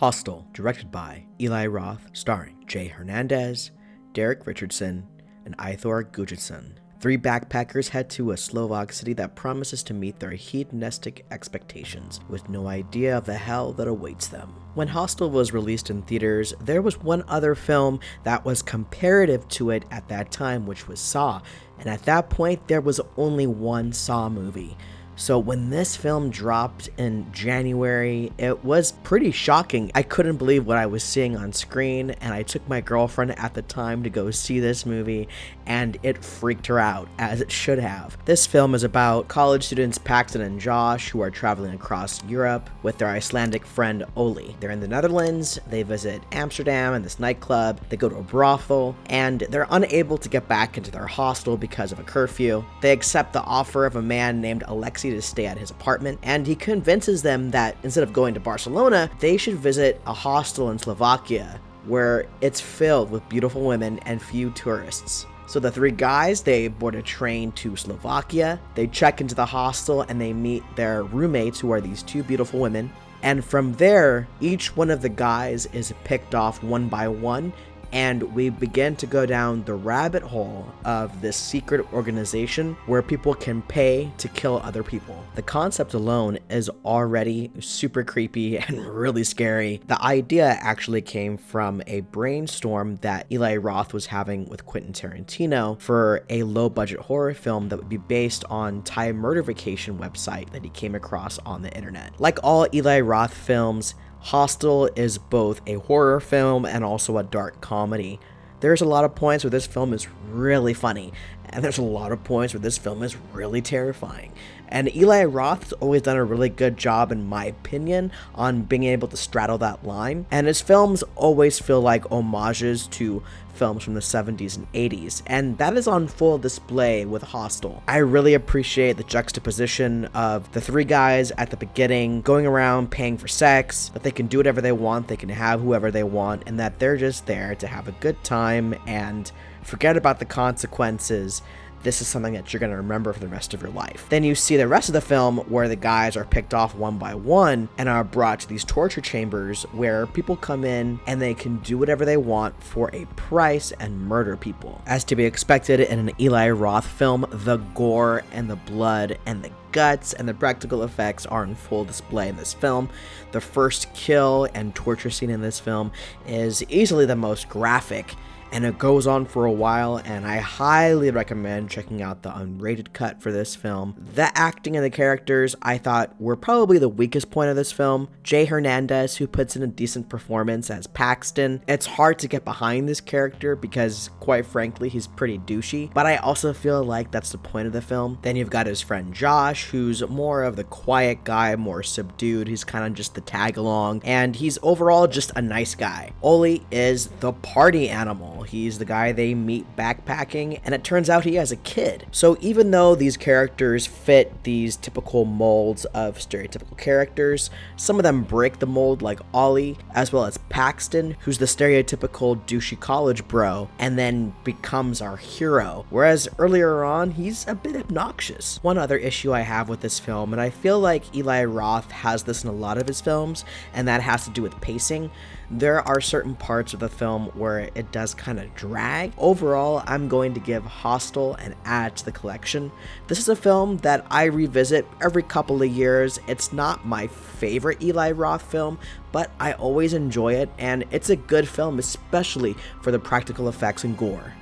Hostel, directed by Eli Roth, starring Jay Hernandez, Derek Richardson, and Eythor Gudjonsson. Three backpackers head to a Slovak city that promises to meet their hedonistic expectations, with no idea of the hell that awaits them. When Hostel was released in theaters, there was one other film that was comparative to it at that time, which was Saw, and at that point there was only one Saw movie. So when this film dropped in January, it was pretty shocking. I couldn't believe what I was seeing on screen, and I took my girlfriend at the time to go see this movie, and it freaked her out, as it should have. This film is about college students Paxton and Josh who are traveling across Europe with their Icelandic friend Oli. They're in the Netherlands, they visit Amsterdam and this nightclub, they go to a brothel, and they're unable to get back into their hostel because of a curfew. They accept the offer of a man named Alexei to stay at his apartment, and he convinces them that instead of going to Barcelona, they should visit a hostel in Slovakia where it's filled with beautiful women and few tourists. So the three guys, they board a train to Slovakia, they check into the hostel, and they meet their roommates, who are these two beautiful women. And from there, each one of the guys is picked off one by one, and we begin to go down the rabbit hole of this secret organization where people can pay to kill other people. The concept alone is already super creepy and really scary. The idea actually came from a brainstorm that Eli Roth was having with Quentin Tarantino for a low-budget horror film that would be based on Thai murder vacation website that he came across on the internet. Like all Eli Roth films, Hostel is both a horror film and also a dark comedy. There's a lot of points where this film is really funny, and there's a lot of points where this film is really terrifying. And Eli Roth's always done a really good job, in my opinion, on being able to straddle that line. And his films always feel like homages to films from the 70s and 80s, and that is on full display with Hostel. I really appreciate the juxtaposition of the three guys at the beginning going around paying for sex, that they can do whatever they want, they can have whoever they want, and that they're just there to have a good time and forget about the consequences. This is something that you're going to remember for the rest of your life. Then you see the rest of the film where the guys are picked off one by one and are brought to these torture chambers where people come in and they can do whatever they want for a price and murder people. As to be expected in an Eli Roth film, the gore and the blood and the guts and the practical effects are in full display in this film. The first kill and torture scene in this film is easily the most graphic, and it goes on for a while, and I highly recommend checking out the unrated cut for this film. The acting and the characters I thought were probably the weakest point of this film. Jay Hernandez, who puts in a decent performance as Paxton. It's hard to get behind this character because, quite frankly, he's pretty douchey, but I also feel like that's the point of the film. Then you've got his friend Josh, who's more of the quiet guy, more subdued. He's kind of just the tag along, and he's overall just a nice guy. Oli is the party animal. He's the guy they meet backpacking, and it turns out he has a kid. So even though these characters fit these typical molds of stereotypical characters, some of them break the mold, like Ollie, as well as Paxton, who's the stereotypical douchey college bro, and then becomes our hero, whereas earlier on, he's a bit obnoxious. One other issue I have with this film, and I feel like Eli Roth has this in a lot of his films, and that has to do with pacing. There are certain parts of the film where it does kind of drag. Overall, I'm going to give Hostel an add to the collection. This is a film that I revisit every couple of years. It's not my favorite Eli Roth film, but I always enjoy it, and it's a good film, especially for the practical effects and gore.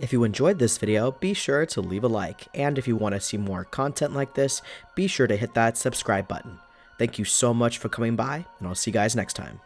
If you enjoyed this video, be sure to leave a like, and if you want to see more content like this, be sure to hit that subscribe button. Thank you so much for coming by, and I'll see you guys next time.